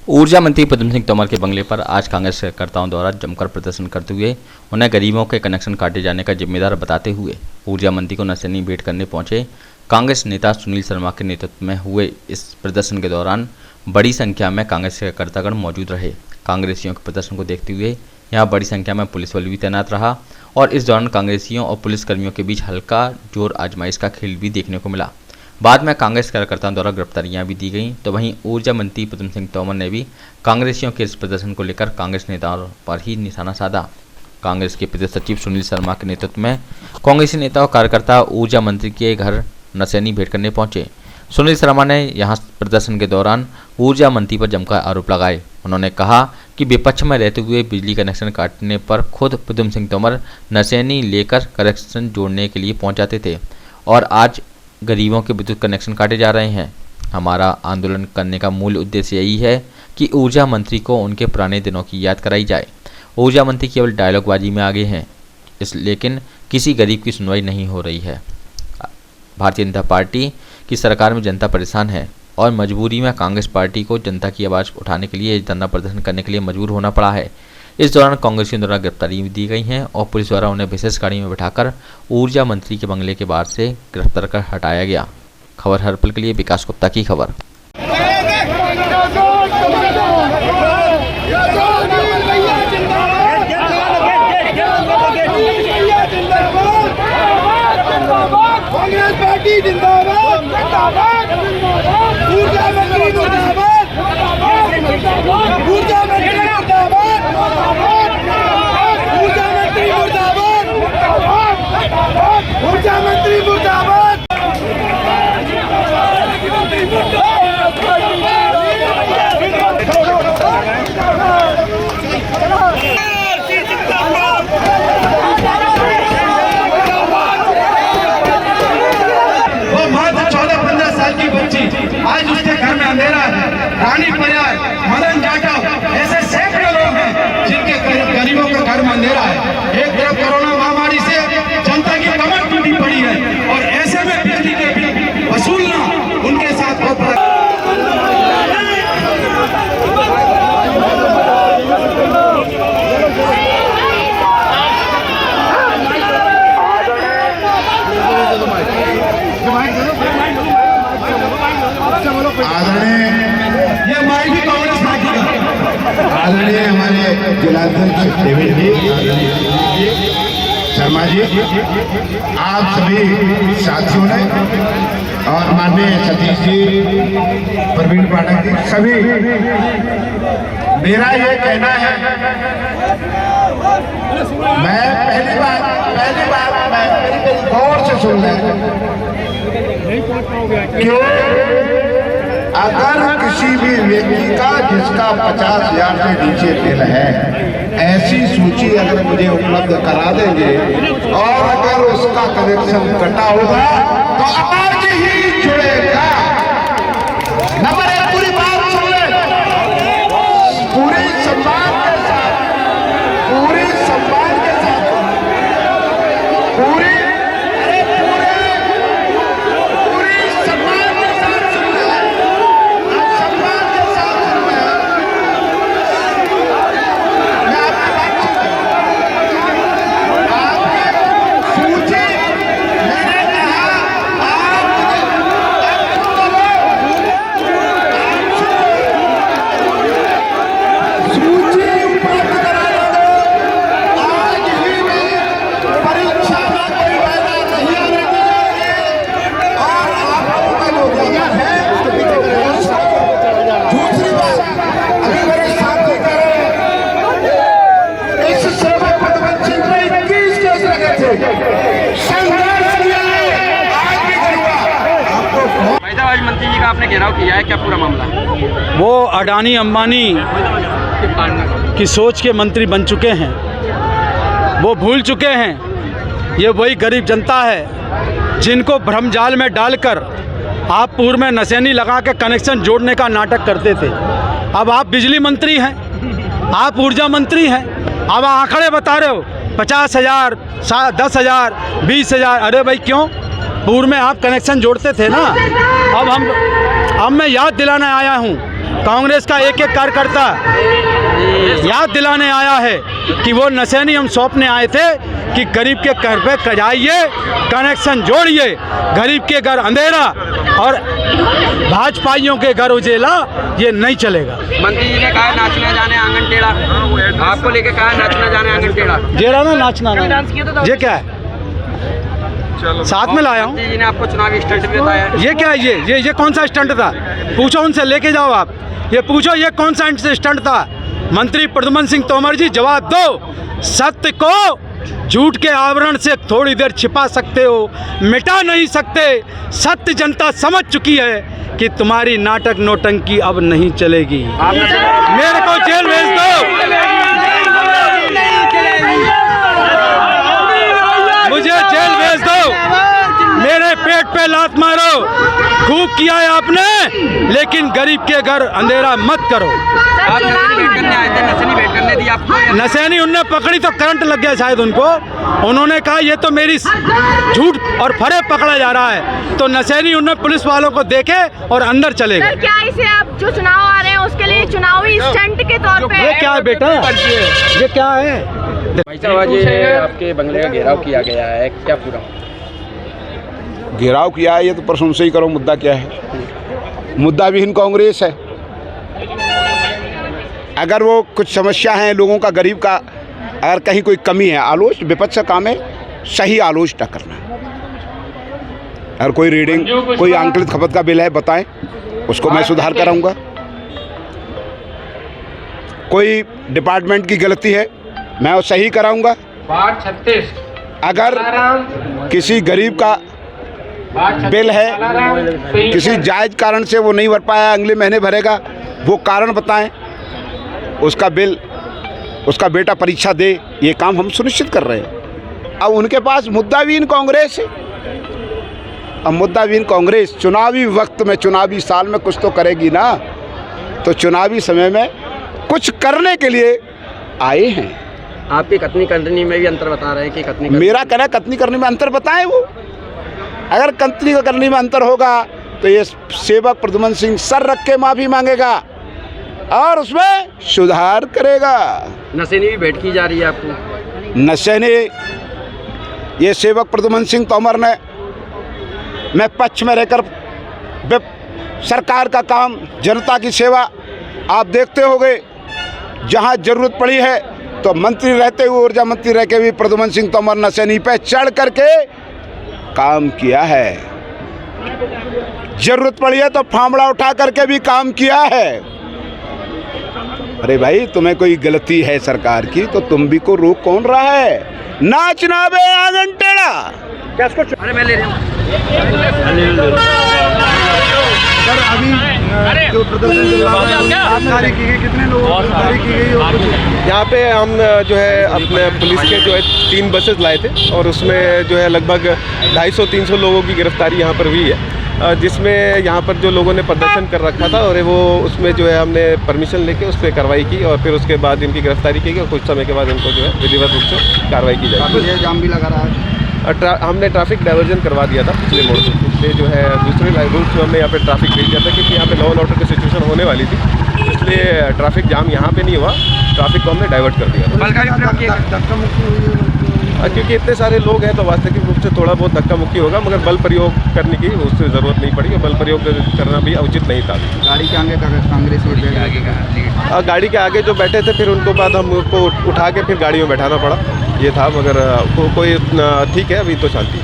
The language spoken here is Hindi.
ऊर्जा मंत्री पद्म सिंह तोमर के बंगले पर आज कांग्रेस कार्यकर्ताओं द्वारा जमकर प्रदर्शन करते हुए उन्हें गरीबों के कनेक्शन काटे जाने का जिम्मेदार बताते हुए ऊर्जा मंत्री को नसैनी भेंट करने पहुंचे कांग्रेस नेता सुनील शर्मा के नेतृत्व में हुए इस प्रदर्शन के दौरान बड़ी संख्या में कांग्रेस के कार्यकर्तागण मौजूद रहे। कांग्रेसियों के प्रदर्शन को देखते हुए यहाँ बड़ी संख्या में पुलिस बल भी तैनात रहा और इस दौरान कांग्रेसियों और पुलिसकर्मियों के बीच हल्का जोर आजमाइश का खेल भी देखने को मिला। बाद में कांग्रेस कार्यकर्ताओं द्वारा गिरफ्तारियां भी दी गईं, तो वहीं ऊर्जा मंत्री पद्म सिंह तोमर ने भी कांग्रेसियों के इस प्रदर्शन को लेकर कांग्रेस नेताओं पर ही निशाना साधा। कांग्रेस के प्रदेश सचिव सुनील शर्मा के नेतृत्व में कांग्रेसी नेता और कार्यकर्ता ऊर्जा मंत्री के घर नसैनी भेंट करने पहुंचे। सुनील शर्मा ने यहां प्रदर्शन के दौरान ऊर्जा मंत्री पर जमकर आरोप लगाए। उन्होंने कहा कि विपक्ष में रहते हुए बिजली कनेक्शन काटने पर खुद पद्म सिंह तोमर नसैनी लेकर कनेक्शन जोड़ने के लिए पहुंच जाते थे और आज गरीबों के विद्युत कनेक्शन काटे जा रहे हैं। हमारा आंदोलन करने का मूल उद्देश्य यही है कि ऊर्जा मंत्री को उनके पुराने दिनों की याद कराई जाए। ऊर्जा मंत्री केवल डायलॉगबाजी में आगे हैं, लेकिन किसी गरीब की सुनवाई नहीं हो रही है। भारतीय जनता पार्टी की सरकार में जनता परेशान है और मजबूरी में कांग्रेस पार्टी को जनता की आवाज़ उठाने के लिए धरना प्रदर्शन करने के लिए मजबूर होना पड़ा है। इस दौरान कांग्रेसियों द्वारा गिरफ्तारी भी दी गई हैं और पुलिस द्वारा उन्हें विशेष गाड़ी में बिठाकर ऊर्जा मंत्री के बंगले के बाहर से गिरफ्तार कर हटाया गया। खबर हर पल के लिए विकास गुप्ता की खबर। आज उसके घर में अंधेरा है। रानी परियार, मदन जाटव ऐसे सैकड़ों लोग हैं जिनके गरीबों के घर में अंधेरा है। एक तरफ कोरोना महामारी से जनता की कमर टूटी पड़ी है और ऐसे में बिजली के बिल वसूलना उनके साथ बहुत आदरणीय हमारे जिलाध्यक्ष डेविड जी शर्मा जी, आप सभी साथियों ने और माननीय सतीश जी, प्रवीण पाठक जी, सभी, मेरा ये कहना है, मैं पहली बार मैं गौर से सुन रहा कि अगर किसी भी व्यक्ति का जिसका 50,000 से नीचे बिल है, ऐसी सूची अगर मुझे उपलब्ध करा देंगे और अगर उसका कनेक्शन कटा होगा तो आज ही जुड़ेगा। नंबर एक, पूरी बात सुन ले, पूरी सम्मान के साथ, पूरी सम्मान के साथ, पूरी मंत्री जी का आपने घेराव किया है, क्या पूरा मामला है? वो अडानी अंबानी की सोच के मंत्री बन चुके हैं, वो भूल चुके हैं ये वही गरीब जनता है जिनको भ्रमजाल में डालकर आप पूर्व में नसैनी लगा के कनेक्शन जोड़ने का नाटक करते थे। अब आप बिजली मंत्री हैं, आप ऊर्जा मंत्री हैं, अब आंकड़े बता रहे हो 50,000, 10,000, 20,000। अरे भाई क्यों? पूर्व में आप कनेक्शन जोड़ते थे ना। अब मैं याद दिलाने आया हूँ, कांग्रेस का एक एक कार्यकर्ता याद दिलाने आया है कि वो नशे नहीं हम सौंपने आए थे कि गरीब के घर पे जाइए, कनेक्शन जोड़िए, गरीब के घर अंधेरा और भाजपाइयों के घर उजेला ये नहीं चलेगा। मंत्री जी ने कहा नाच ना जाने आंगन टेढ़ा, आपको लेके कहा नाच ना जाने आंगन टेढ़ा। जेरा ना नाचना ना, ये क्या है? साथ में लाया हूँ। मंत्री जी ने आपको चुनावी स्टंट भी बताया। ये क्या है? ये कौन सा स्टंट था? पूछो उनसे, लेके जाओ आप, ये पूछो ये कौन सा स्टंट था। मंत्री प्रद्युम्न सिंह तोमर जी जवाब दो। सत्य को झूठ के आवरण से थोड़ी देर छिपा सकते हो, मिटा नहीं सकते। सत्य जनता समझ चुकी है कि तुम्हारी नाटक नौटंकी अब नहीं चलेगी। मेरे को जेल भेज दो, मुझे जेल भेज दो, मेरे पेट पे लात मारो। खूब किया है आपने, लेकिन गरीब के घर अंधेरा मत करो। आप नशे भेंट करने आए थे, नशे नहीं भेंट करने दी आपको? नशे नहीं, उनने पकड़ी तो करंट लग गया शायद उनको। उन्होंने कहा ये तो मेरी झूठ और फरेब पकड़ा जा रहा है, तो नशे नहीं, उन्होंने पुलिस वालों को देखे और अंदर चले गए। क्या इसे आप जो चुनाव आ रहे हैं उसके लिए चुनावी स्टंट के तौर पे? ये क्या है बेटा, ये क्या है? भाई साहब आज आपके बंगले का घेराव किया गया है, क्या पूरा घेराव किया है? ये तो प्रश्न से ही करो, मुद्दा क्या है? मुद्दा विहीन कांग्रेस है। अगर वो कुछ समस्या है लोगों का, गरीब का, अगर कहीं कोई कमी है, आलोच विपक्ष का काम है सही आलोचना करना। अगर कोई रीडिंग, कोई आंकलित खपत का बिल है बताएं, उसको मैं सुधार कराऊंगा। कोई डिपार्टमेंट की गलती है मैं वो सही कराऊंगा। अगर किसी गरीब का बिल है, किसी जायज कारण से वो नहीं भर पाया, अगले महीने भरेगा, वो कारण बताएं, उसका बिल, उसका बेटा परीक्षा दे, ये काम हम सुनिश्चित कर रहे हैं। अब उनके पास मुद्दाविहीन कांग्रेस है। अब मुद्दाविहीन कांग्रेस चुनावी वक्त में, चुनावी साल में कुछ तो करेगी ना, तो चुनावी समय में कुछ करने के लिए आए हैं। आपकी कथनी करनी में भी अंतर बता रहे हैं कि कथनी मेरा कहना कथनी करने में अंतर बताएं। वो अगर कथनी करने में अंतर होगा तो ये सेवक प्रद्युम्न सिंह सर रख के माफ़ी मांगेगा और उसमें सुधार करेगा। नशेनी भी भेंट की जा रही है आपको? नशेनी ये सेवक प्रद्युम्न सिंह तोमर ने, मैं पक्ष में रहकर सरकार का काम, जनता की सेवा, आप देखते होंगे जहां जरूरत पड़ी है तो मंत्री रहते हुए, ऊर्जा मंत्री रह के भी प्रद्युम्न सिंह तोमर नशेनी पे चढ़ करके काम किया है। जरूरत पड़ी है तो फावड़ा उठा करके भी काम किया है। अरे भाई, तुम्हें कोई गलती है सरकार की तो तुम भी को रोक कौन रहा है? नाचना बे आंगन टेढ़ा। अरे मैं ले रहा हूँ सर। अभी जो प्रदर्शन चल रहा है, गिरफ्तारी की गई, कितने लोगों को गिरफ्तारी की गई? यहाँ पे हम जो है अपने पुलिस के जो है 3 बसेस लाए थे और उसमें जो है लगभग 250-300 लोगों की गिरफ्तारी यहाँ पर हुई है, जिसमें यहाँ पर जो लोगों ने प्रदर्शन कर रखा था और वो उसमें जो है हमने परमिशन लेके उस पर कार्रवाई की और फिर उसके बाद इनकी गिरफ्तारी की गई और कुछ समय के बाद इनको जो है विधिवत रूप से कार्रवाई की जाएगी। जाम भी लगा रहा है। हमने ट्रैफिक डाइवर्जन करवा दिया था पिछले मोड़ से, जो है दूसरे रूट में हमने यहाँ पे ट्रैफिक भेज दिया था क्योंकि यहाँ पे लॉ एंड ऑर्डर की सिचुएशन होने वाली थी, इसलिए ट्रैफिक जाम यहाँ पे नहीं हुआ, ट्रैफिक को हमने डाइवर्ट कर दिया था। क्योंकि इतने सारे लोग हैं तो वास्तविक रूप से थोड़ा बहुत धक्का मुक्की होगा, मगर बल प्रयोग करने की उससे ज़रूरत नहीं पड़ी और बल प्रयोग करना भी उचित नहीं था। गाड़ी के आगे कांग्रेस गाड़ी के आगे जो बैठे थे फिर उनको बाद हमको उठा के फिर गाड़ी में बैठाना पड़ा, ये था। मगर कोई ठीक है, अभी तो शांति।